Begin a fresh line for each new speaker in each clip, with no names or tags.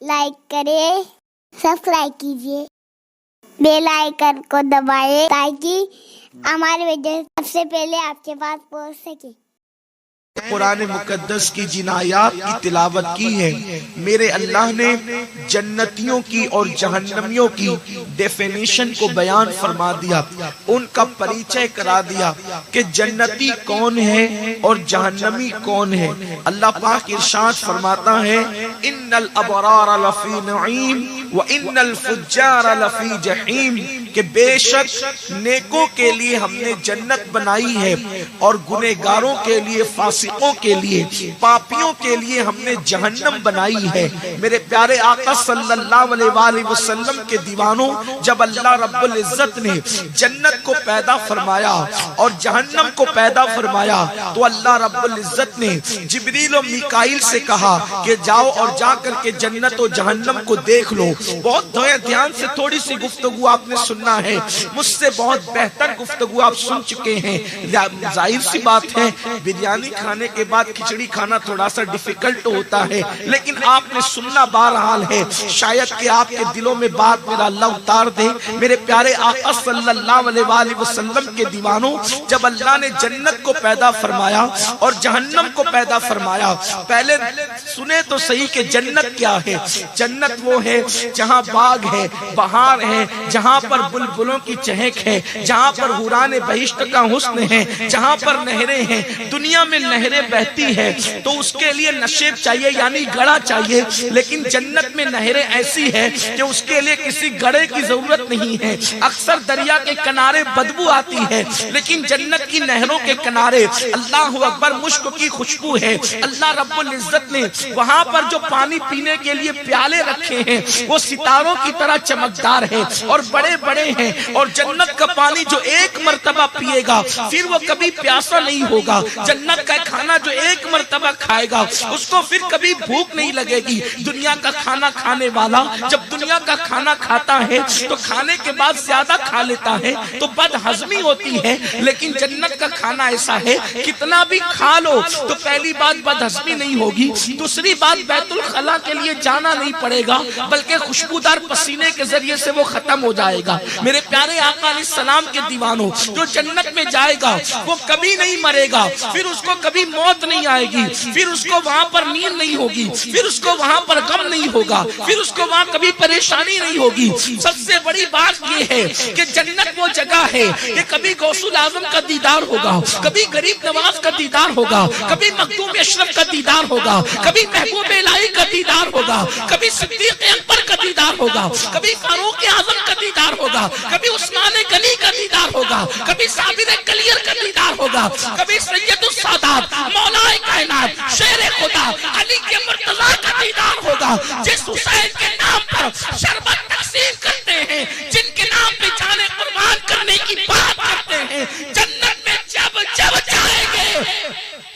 Like करें, subscribe कीजिए, bell icon को दबाएं ताकि हमारे वीडियो सबसे पहले आपके पास पहुंच सके।
कुरान मुकद्दस की जिन आयात की तिलावत की है, मेरे अल्लाह ने जन्नतियों की और जहन्नमियों की डेफिनेशन को बयान फरमा दिया, उनका परिचय करा दिया कि जन्नती कौन है और जहन्नमी कौन है। अल्लाह पाक इरशाद फरमाता है, इन्नल अबरार लफी नईम व इन्नल फुज्जार लफी जहीम, कि बेशक नेकों के लिए हमने जन्नत बनाई है और गुनहगारों के लिए, फासिकों के लिए, पापियों के लिए हमने जहन्नम बनाई है। मेरे प्यारे आका सल्लल्लाहु अलैहि वसल्लम के दीवानों, जब अल्लाह रब्बुल इज्जत ने जन्नत को पैदा फरमाया और जहन्नम को पैदा फरमाया, तो अल्लाह रब्बुल इज्जत ने जिब्रील और मीकाईल से कहा कि जाओ और जाकर के जन्नत और जहन्नम को देख लो। बहुत ध्यान से थोड़ी सी गुफ्तगू आपने सुनना है, मुझसे बहुत बेहतर गुफ्तगू आप सुन चुके हैं। जाहिर सी बात है, बिरयानी खाने के बाद खिचड़ी खाना थोड़ा सा डिफिकल्ट होता है, लेकिन आपने सुनना बहरहाल है। शायद कि आपके दिलों में बात मेरा अल्लाह उतार दे। मेरे प्यारे आका सल्लल्लाहु अलैहि वसल्लम के दीवानों, जब अल्लाह ने जन्नत को पैदा फरमाया और जहन्नम को पैदा फरमाया, पहले सुने तो सही कि जन्नत क्या है। जन्नत वो है जहाँ बाग है, बहार है, जहाँ पर बुलबुलों की चहक है, जहाँ पर हुराने बहिश्त का हुस्न है, जहाँ पर नहरें हैं। दुनिया में नहरें बहती है तो उसके लिए नशेब चाहिए, यानी गड़ा चाहिए, लेकिन जन्नत में नहरें ऐसी है कि उसके लिए किसी गड़े की जरूरत नहीं है। अक्सर दरिया के किनारे बदबू आती है, लेकिन जन्नत की नहरों के किनारे अल्लाह अकबर मुश्क की खुशबू है। अल्लाह रब्बुल इज्जत ने वहाँ पर जो पानी पीने के लिए प्याले रखे हैं वो सितारों की तरह चमकदार है और बड़े बड़े हैं, और जन्नत का पानी जो एक मर्तबा पिएगा फिर वो कभी प्यासा नहीं होगा। जन्नत का खाना जो एक मर्तबा खाएगा उसको फिर कभी भूख नहीं लगेगी। दुनिया का खाना खाने वाला जब दुनिया का खाना खाता है तो खाने के बाद ज्यादा खा लेता है तो बदहजमी होती है, लेकिन जन्नत का खाना ऐसा है कितना भी खा लो तो पहली बात बदहजमी नहीं होगी, दूसरी बात बैतुल खला के लिए जाना नहीं पड़ेगा, बल्कि खुशबूदार पसीने के जरिए से वो खत्म हो जाएगा। मेरे प्यारे आका अलैहिस्सलाम के दीवानों, जो जन्नत में जाएगा वो कभी नहीं मरेगा, फिर उसको कभी मौत नहीं आएगी, फिर उसको वहाँ पर नींद नहीं होगी, फिर उसको वहाँ पर गम नहीं होगा, फिर उसको वहाँ कभी परेशानी नहीं होगी। सबसे बड़ी बात ये है कि जन्नत वो जगह है कि कभी गौसुल आजम का दीदार होगा, कभी गरीब नवाज का दीदार होगा, कभी मखदूम अशरफ का दीदार होगा, कभी महबूब इलाही का दीदार होगा, कभी सिद्दीक अकबर का दीदार होगा, कभी फारूक आजम का दीदार होगा, कभी उस्मान गनी का दीदार होगा, कभी साबिर कलियर का दीदार होगा, कभी सैयदुस सादात मौलाए कायनात शेर खुदा अली के मुर्तजा का दीदार होगा। जिस हुसैन के नाम पर शरबत तकसीम करते हैं, जिनके नाम पे जाने कुर्बान करने की बात करते हैं, जन्नत में जब जब जाएंगे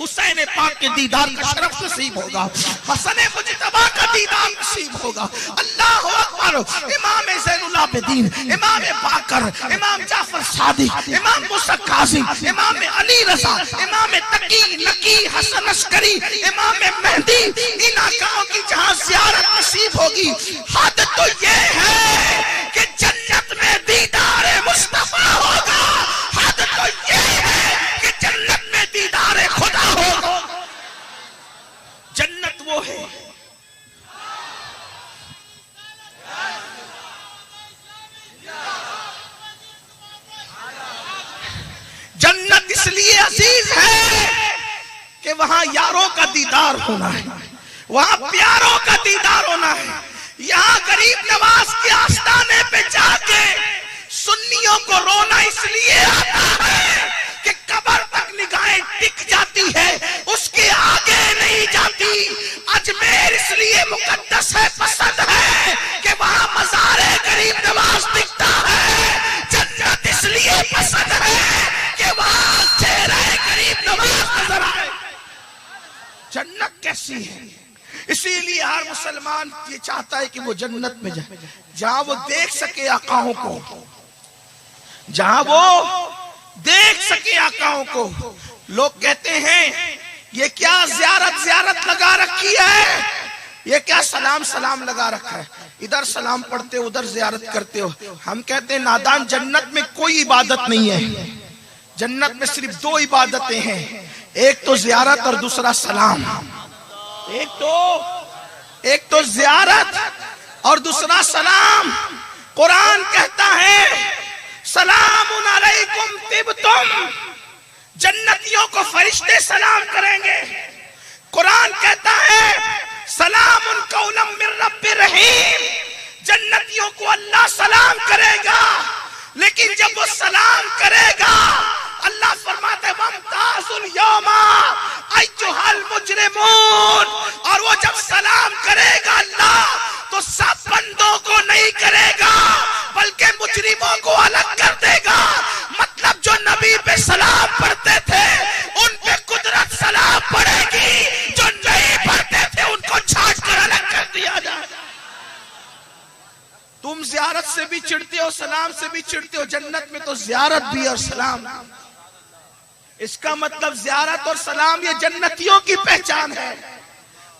हुसैन पाक के दीदार का शरफ नसीब होगा, हसन मुजतबा का दीदार नसीब होगा। अल्लाह अकबर। इमाम ज़ैनुल आबिदीन, इमाम बाकर, इमाम जाफर सादिक, इमाम मूसा काज़िम, इमाम अली रज़ा, इमाम तकी नकी हसन अस्करी, इमाम मेहदी, इन आकाओं की जहां ज़ियारत नसीब होगी, हद तो ये है कि जन्नत में दीदार मुस्तफा होगा। हद तो ये है कि जन्नत में दीदार खुदा होगा। जन्नत वो है, जन्नत इसलिए अजीज है कि वहां यारों का दीदार होना है, वहां प्यारों का दीदार होना है। यहाँ गरीब नवाज के आस्थाने पे जाके सुन्नियों को रोना इसलिए आता है कि कब्र तक निगाहें टिक जाती है, उसके आगे नहीं जाती। अजमेर इसलिए मुकद्दस है, पसंद है कि वहां मज़ारे गरीब नवाज दिखता है। जन्नत इसलिए पसंद है कि वहां चेहरे गरीब नवाज नजर आए। जन्नत कैसी है? इसीलिए हर मुसलमान ये चाहता है कि वो जन्नत में जाए, जहां वो देख सके आकाओं को, जहां वो देख सके आकाओं को। लोग कहते हैं ये क्या ज़ियारत लगा रखी है, ये क्या सलाम सलाम लगा रखा है, इधर सलाम पढ़ते हो उधर जियारत करते हो। हम कहते हैं नादान, जन्नत में कोई इबादत नहीं है, जन्नत में सिर्फ दो इबादतें हैं, एक तो जियारत और दूसरा सलाम। एक तो जियारत और दूसरा सलाम। कुरान कहता है सलामुन अलैकुम तिब्तुम, जन्नतियों को फरिश्ते सलाम करेंगे। कुरान कहता है सलामुन कौलम मिर रब्बिर रहीम, जन्नतियों को अल्लाह सलाम करेगा। लेकिन जब वो सलाम करेगा अल्लाह फरमाते हैं वमताजुल यौमा अय्युहल मुजरिमून, और वो जब सलाम करेगा अल्लाह तो सब बंदों को नहीं करेगा बल्कि मुजरिमों को अलग कर देगा। मतलब जो नबी पे सलाम पढ़ते थे उन पे कुदरत सलाम पड़ेगी, जो नहीं पढ़ते थे उनको छांट कर अलग कर दिया जाएगा। तुम जियारत से भी चिढ़ते हो, सलाम से भी चिढ़ते हो, जन्नत में तो जियारत भी और सलाम। इसका मतलब जियारत और सलाम ये जन्नतियों की पहचान है,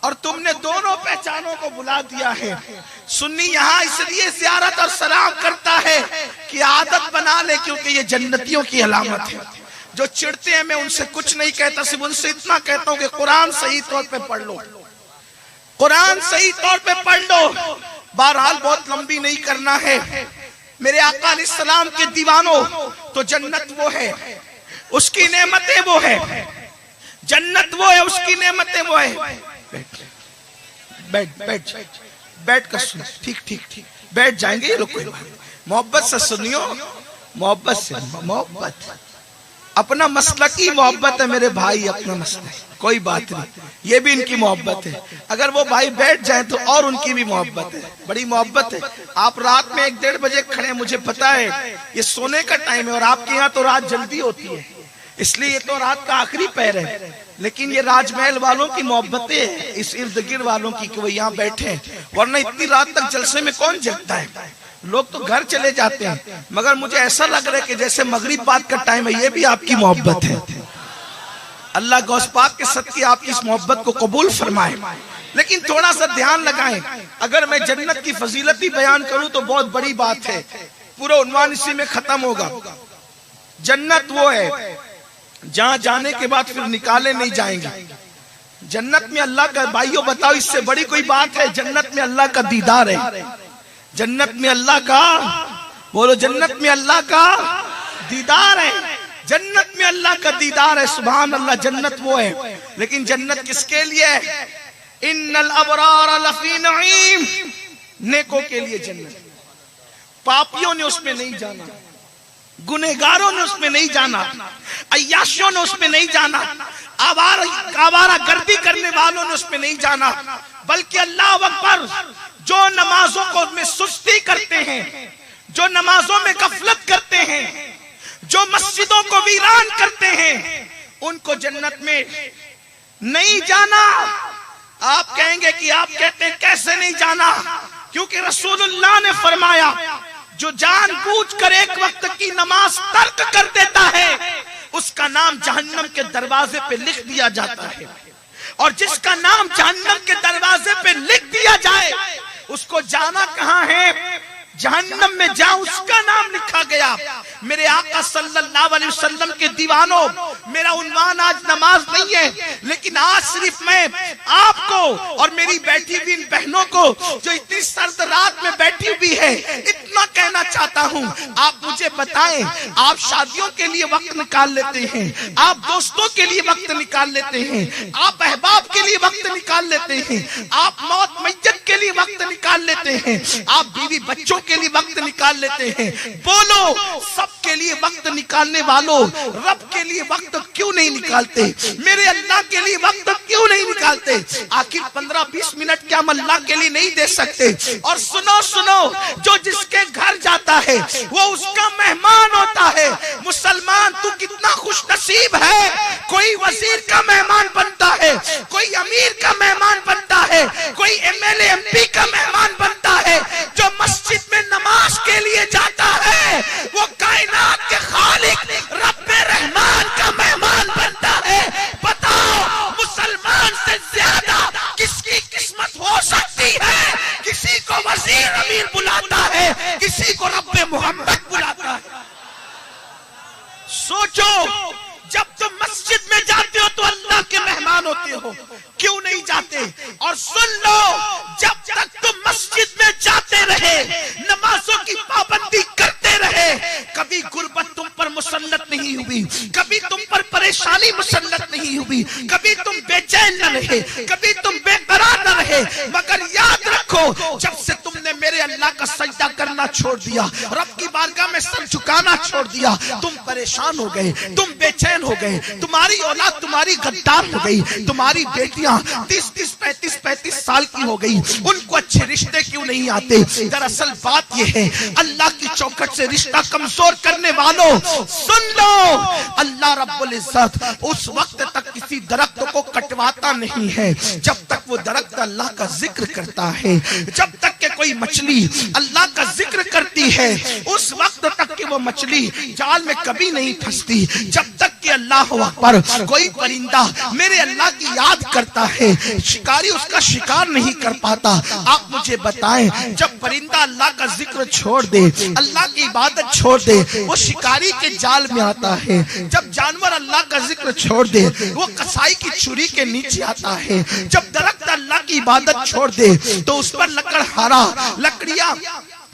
और तुमने दोनों पहचानों को बुला दिया है। सुन्नी यहाँ इसलिए जियारत और सलाम करता है कि आदत बना ले, क्योंकि ये जन्नतियों की अलामत है। जो चिढ़ते हैं मैं उनसे कुछ नहीं कहता, सिर्फ उनसे इतना कहता हूँ कि कुरान सही तौर पे पढ़ लो, कुरान सही तौर पे पढ़ लो। बहरहाल बहुत लंबी नहीं करना है। मेरे आका अलैहिस्सलाम के दीवानों, तो जन्नत वो है, उसकी नेमतें वो है, जन्नत वो है, उसकी नेमतें वो है। बैठ कर सुनो, ठीक बैठ जाएंगे ये लोग, मोहब्बत से सुनियो, मोहब्बत से, मोहब्बत अपना मसला की मोहब्बत है मेरे भाई, अपना मसला, कोई बात नहीं, ये भी इनकी मोहब्बत है। अगर वो भाई बैठ जाए तो और उनकी भी मोहब्बत है, बड़ी मोहब्बत है। आप रात में 1-1:30 बजे खड़े, मुझे पता है ये सोने का टाइम है, और आपके यहाँ तो रात जल्दी होती है, इसलिए ये तो रात का आखिरी पहर है। लेकिन ये राजमहल वालों की मोहब्बतें हैं, इस इर्द गिर्द वालों की, कि वो यहाँ बैठे हैं, वरना इतनी रात तक जलसे में कौन जगता है। लोग तो घर चले जाते हैं, मगर मुझे ऐसा लग रहा है कि जैसे मगरिब बाद का टाइम है, ये भी आपकी मोहब्बत है। अल्लाह गौस पाक के सदके आपकी इस मोहब्बत को कबूल फरमाए। लेकिन थोड़ा सा ध्यान लगाएं, अगर मैं जन्नत की फजीलत ही बयान करूं तो बहुत बड़ी बात है, पूरा उन्वान इसी में खत्म होगा। जन्नत वो है जहां जाने के बाद फिर निकाले नहीं जाएंगे। जन्नत में अल्लाह का, भाइयों बताओ इससे बड़ी कोई बात है? जन्नत में अल्लाह का दीदार है, जन्नत में अल्लाह का, बोलो जन्नत में अल्लाह का दीदार है, जन्नत में अल्लाह का दीदार है। सुभान अल्लाह, जन्नत वो है। लेकिन जन्नत किसके लिए है? इन्नल अबरार लफी नईम, नेकों के लिए जन्नत। पापियों ने उसमें नहीं जाना, गुनहगारों ने उसमें नहीं जाना, अय्याशों ने उसमें नहीं जाना, आवारा गर्दी करने वालों ने उसमें नहीं जाना, बल्कि अल्लाह अकबर, जो नमाजों को में सुस्ती करते हैं, जो नमाजों में गफलत करते हैं, जो मस्जिदों को वीरान करते हैं, उनको जन्नत में नहीं जाना। आप कहेंगे कि आप कहते हैं कैसे नहीं जाना? क्योंकि रसूलुल्लाह ने फरमाया जो जानबूझकर एक वक्त की नमाज तर्क कर देता है उसका नाम जहन्नम के दरवाजे पे लिख दिया जाता है, और जिसका नाम जहन्नम के दरवाजे पे लिख दिया जाए उसको जाना कहां है? जहन्नम में जा, उसका नाम लिखा गया। मेरे आका सल्लल्लाहु अलैहि वसल्लम के दीवानों, मेरा उन्वान आज नमाज नहीं है, लेकिन आज सिर्फ मैं आपको और मेरी बैठी हुई इन बहनों को जो इतनी सर्द रात में बैठी हुई है, इतना कहना चाहता हूँ। आप मुझे बताएं, आप शादियों के लिए वक्त निकाल लेते हैं, आप दोस्तों के लिए वक्त निकाल लेते हैं, आप अहबाब के लिए वक्त निकाल लेते हैं, आप मौत मैयत के लिए वक्त निकाल लेते हैं, आप बीवी बच्चों के लिए वक्त निकाल लेते हैं। बोलो, सबके लिए वक्त निकालने वालों, रब के लिए वक्त क्यों नहीं निकालते? मेरे अल्लाह के लिए वक्त क्यों नहीं निकालते? आखिर 15-20 मिनट क्या हम अल्लाह के लिए नहीं दे सकते? और सुनो सुनो, जो जिसके घर जाता है वो उसका मेहमान होता है। मुसलमान तू कितना खुश नसीब है, कोई वजीर का मेहमान बनता है, कोई अमीर का मेहमान बनता है, कोई MLA MP का मेहमान बनता है। जो मस्जिद में नमाज के लिए जाता है वो कायनात के खालिक रब्बे रहमान का मेहमान बनता है। बताओ, मुसलमान से ज्यादा किसकी किस्मत हो सकती किसी को वजीर अमीर बुलाता है, किसी को रब्बे मोहम्मद बुलाता है। सोचो, जब तुम मस्जिद में जाते हो तो अल्लाह के मेहमान होते हो, क्यों नहीं जाते? और सुन लो, जब तक तुम मस्जिद में जाते रहे, नमाजों की पाबंदी करते रहे, कभी गुर्बत तुम पर मुसल्लत नहीं हुई, कभी तुम पर परेशानी मुसल्लत नहीं हुई, कभी तुम बेचैन न रहे, कभी तुम बेकरार न रहे। मगर याद रखो, जब से तुमने मेरे अल्लाह का सजदा करना छोड़ दिया, रब की बारगाह में सर झुकाना छोड़ दिया, तुम परेशान हो गए, तुम बेचैन हो गए, तुम्हारी औलाद तुम्हारी गद्दार हो गई, तुम्हारी बेटियां 30-30, 35-35 साल की हो गई, उनको अच्छे रिश्ते क्यों नहीं आते? दरअसल बात यह है, अल्लाह की चौखट से रिश्ता कमजोर करने वालों, सुन लो, अल्लाह रब्बुल इज्जत उस वक्त तक किसी दरख्त को कटवाता नहीं है जब तक वो दरख्त अल्लाह का जिक्र करता है। जब तक के कोई मछली अल्लाह का जिक्र करती है, उस वक्त तक कि वो मछली जाल में कभी नहीं फंसती। जब तक कि अल्लाह अकबर, कोई परिंदा मेरे अल्लाह की याद करता है, शिकारी उसका शिकार नहीं कर पाता। आप मुझे बताएं, जब परिंदा अल्लाह का जिक्र छोड़ दे, अल्लाह की इबादत छोड़ दे, वो शिकारी के जाल में आता है। जब जानवर अल्लाह का जिक्र छोड़ दे, वो कसाई की छुरी के नीचे आता है। जब दरख्त अल्लाह की इबादत छोड़ दे, तो उस पर लकड़हारा लकड़ियां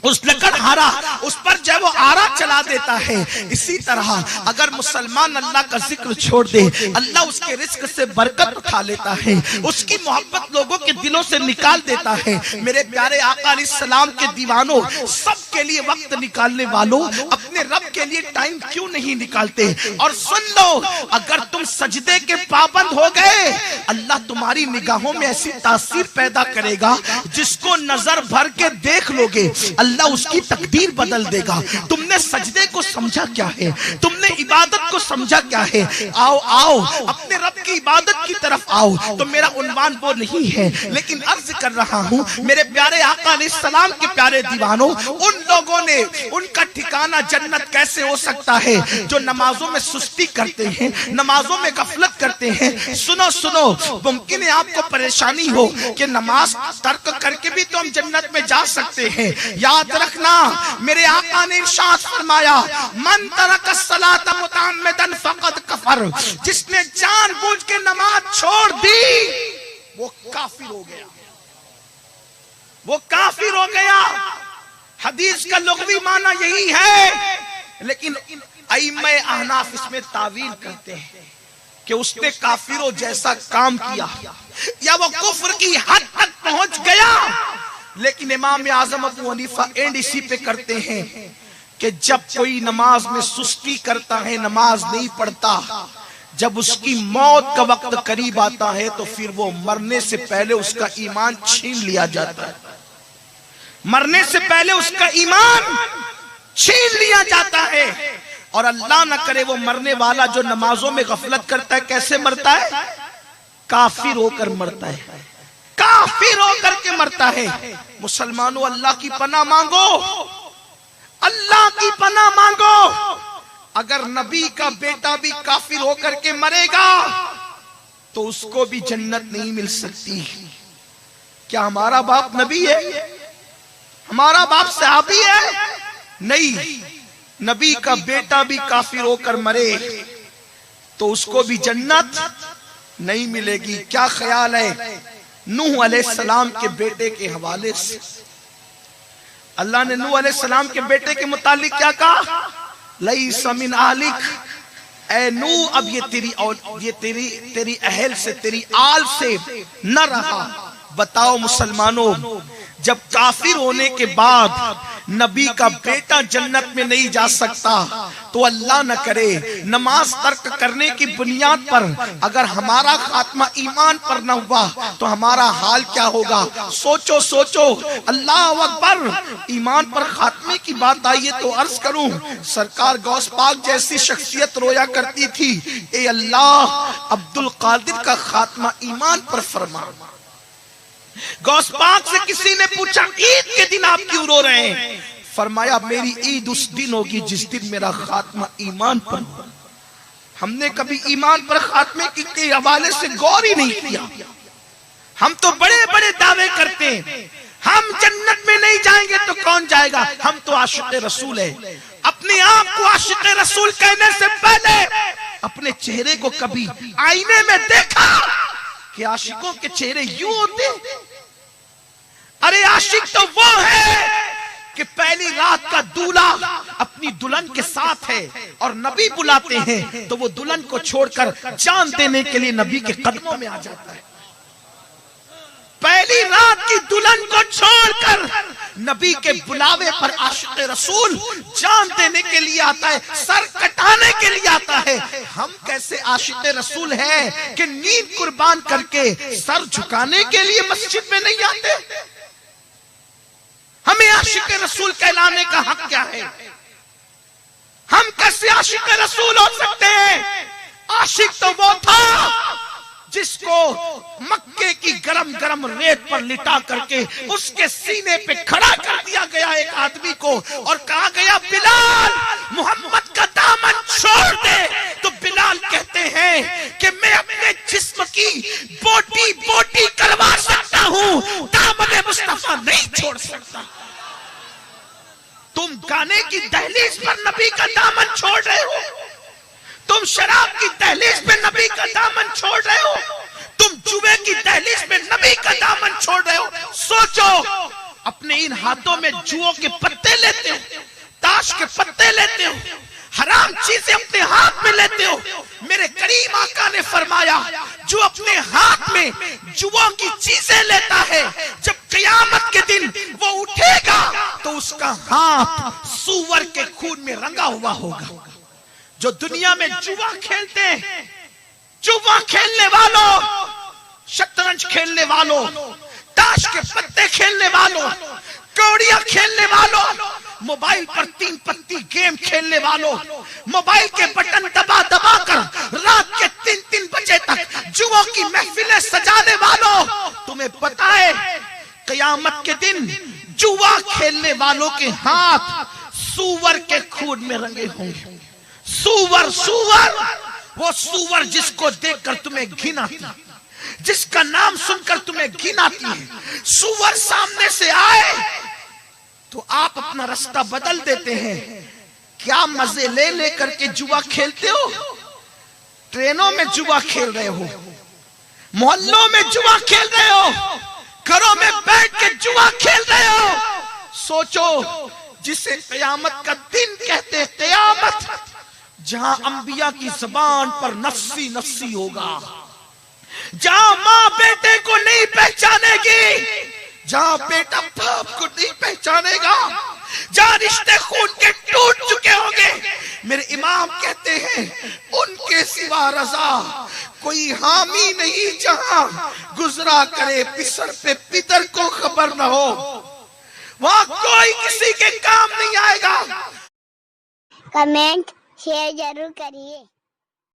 उस लकड़हारा उस पर जो वो आरा चला देता है। इसी तरह अगर मुसलमान अल्लाह का जिक्र छोड़ दे, अल्लाह उसके रिस्क से बरकत उठा लेता है, उसकी मोहब्बत लोगों के दिलों से निकाल देता है। मेरे प्यारे आका अलैहिस्सलाम के दीवानों, सबके लिए वक्त निकालने वालों, अपने रब के लिए टाइम क्यों नहीं निकालते? और सुन लो, अगर तुम सजदे के पाबंद हो गए, अल्लाह तुम्हारी निगाहों में ऐसी तासीर पैदा करेगा, जिसको नजर भर के देख लोगे अल्लाह उसकी तकदीर बदल देगा। तुमने सजदे को समझा क्या है? तुमने इबादत को समझा क्या है? आओ आओ अपने रब की इबादत की तरफ आओ। तो मेरा उन्वान वो नहीं है, लेकिन अर्ज कर रहा हूँ मेरे प्यारे आका अलैहिस्सलाम के प्यारे दीवानों, उन लोगों ने, उनका ठिकाना जन्नत कैसे हो सकता है जो नमाजों में सुस्ती करते हैं, नमाजों में गफलत करते हैं। सुनो सुनो, मुमकिन है आपको परेशानी हो कि नमाज तर्क करके भी तो हम जन्नत में जा सकते हैं। याद रखना, मेरे आका ने इरशाद फरमाया, मन तरक सलात मुतअम्मिदन फक़द कफर, जिसने जानबूझ के नमाज छोड़ दी वो काफिर हो गया, वो काफिर हो गया। हदीस का लुग़वी माना यही है, लेकिन अइम्मे अहनाफ इसमें तावील करते हैं कि उसने काफिरों जैसा काम किया या वो कुफ्र की हद तक पहुंच गया। लेकिन इमाम आजम अबू हनीफा एंड इसी पे करते हैं कि जब कोई नमाज में सुस्ती करता है, नमाज नहीं पढ़ता, जब उसकी मौत का वक्त करीब आता है तो फिर वो मरने से पहले उसका ईमान छीन लिया जाता है। मरने से पहले उसका ईमान छीन लिया जाता है। और अल्लाह न करे वो मरने वाला जो नमाजों में गफलत करता है, कैसे मरता है? काफिर होकर मरता है, काफिर होकर के मरता है। मुसलमानों, अल्लाह की पनाह मांगो, अल्लाह की पनाह मांगो। अगर नबी का बेटा भी काफिर होकर के मरेगा तो उसको भी जन्नत नहीं मिल सकती। क्या हमारा बाप नबी है? हमारा बाप सहाबी है? नहीं। नबी का बेटा भी काफिर होकर मरे तो उसको भी जन्नत नहीं मिलेगी। क्या ख्याल है नूह अलैहिस्सलाम के बेटे के हवाले से? अल्लाह ने नूह अलैहिस्सलाम के बेटे के मुतालिक क्या कहा? लैसा मिन आलिक, ऐ नूह, अब ये तेरी अहल से, तेरी आल से न रहा। बताओ मुसलमानों, जब काफिर होने के बाद नबी का बेटा जन्नत में नहीं जा सकता तो अल्लाह न करे नमाज तर्क करने की बुनियाद पर अगर हमारा खात्मा ईमान पर न हुआ तो हमारा हाल क्या होगा? सोचो सोचो। अल्लाह अकबर। ईमान पर खात्मे की बात आई है तो अर्ज करूं, सरकार गौस पाक जैसी शख्सियत रोया करती थी, ए अल्लाह अब्दुल कादिर का खात्मा ईमान पर फरमा। गौस पाक से किसी ने पूछा, ईद के दिन आप क्यों रो रहे हैं? फरमाया, मेरी ईद उस दिन होगी जिस दिन मेरा खात्मा ईमान पर हो। हमने कभी ईमान पर खात्मे के हवाले से गौर ही नहीं किया। हम तो बड़े बड़े दावे करते हैं, हम जन्नत में नहीं जाएंगे तो कौन जाएगा? हम तो आशिक रसूल है। अपने आप को आशिक रसूल कहने से पहले अपने चेहरे को कभी आईने में देखा कि आशिकों के चेहरे यूं होते? अरे आशिक तो वो है कि पहली रात का दूल्हा अपनी दुल्हन के साथ है और नबी बुलाते हैं तो वो दुल्हन को छोड़कर जान देने के लिए नबी के कदमों में आ जाता है। पहली रात की दुल्हन को छोड़कर नबी के बुलावे पर आशिक रसूल जान देने के लिए आता है, सर कटाने के लिए आता है। हम कैसे आशिक रसूल हैं कि नींद कुर्बान करके सर झुकाने के लिए मस्जिद में नहीं आते? हमें आशिक रसूल कहलाने का हक क्या है? हम कैसे आशिक रसूल हो सकते हैं? आशिक तो वो था जिसको मक्के की गरम गरम रेत पर लिटा करके उसके सीने पे खड़ा कर दिया गया एक आदमी को और कहा गया बिलाल मोहम्मद का दामन छोड़ दे। तो बिलाल कहते हैं कि मैं अपने जिस्म की बोटी बोटी करवा सकता हूँ, दामन मुस्तफा नहीं छोड़ सकता। तुम गाने की दहलीज पर नबी का दामन छोड़ रहे हो, तुम शराब की दहलीज पे नबी का दामन छोड़ रहे हो, तुम जुए की दहलीज पे नबी का दामन छोड़ रहे हो। सोचो, अपने इन हाथों में जुओं के पत्ते लेते हो, ताश के पत्ते लेते हो, हराम चीजें अपने हाथ में लेते हो। मेरे करीम आका ने फरमाया जो अपने हाथ में जुओं की चीजें लेता है जब क़यामत के दिन वो उठेगा तो उसका हाथ सूअर के खून में रंगा हुआ होगा। जो दुनिया में जुआ खेलते हैं, जुआ खेलने वालों, शतरंज खेलने वालों, ताश के पत्ते खेलने वालों, कौड़ियां खेलने वालों, मोबाइल पर 3 पत्ती गेम खेलने वालों, मोबाइल के बटन दबा दबा कर रात के 3-3 बजे तक जुओं की महफिलें सजाने वालों, तुम्हें पता है क़यामत के दिन जुआ खेलने वालों के हाथ सूअर के खून में रंगे होंगे। सूअर, सूअर, वो सूअर जिसको देखकर तुम्हें घिन आती है, जिसका नाम सुनकर तुम्हें घिन आती है। सूअर सामने से आए तो आप अपना रास्ता बदल देते हैं। क्या मजे ले लेकर के जुआ खेलते हो? ट्रेनों में जुआ खेल रहे हो, मोहल्लों में जुआ खेल रहे हो, घरों में बैठ के जुआ खेल रहे हो। सोचो, जिसे क़यामत का दिन कहते हैं, क़यामत जहां अंबिया की ज़बान पर नफ्सी नफ्सी होगा, जहां माँ बेटे को नहीं पहचानेगी, जहां बेटा बाप को नहीं पहचानेगा, जहां रिश्ते खून के टूट चुके होंगे। मेरे इमाम कहते हैं उनके सिवा रजा कोई हामी नहीं, जहां गुजरा करे पिसर पे पितर को खबर न हो, वहां कोई किसी के काम नहीं आएगा।
कमेंट शेयर जरूर करिए।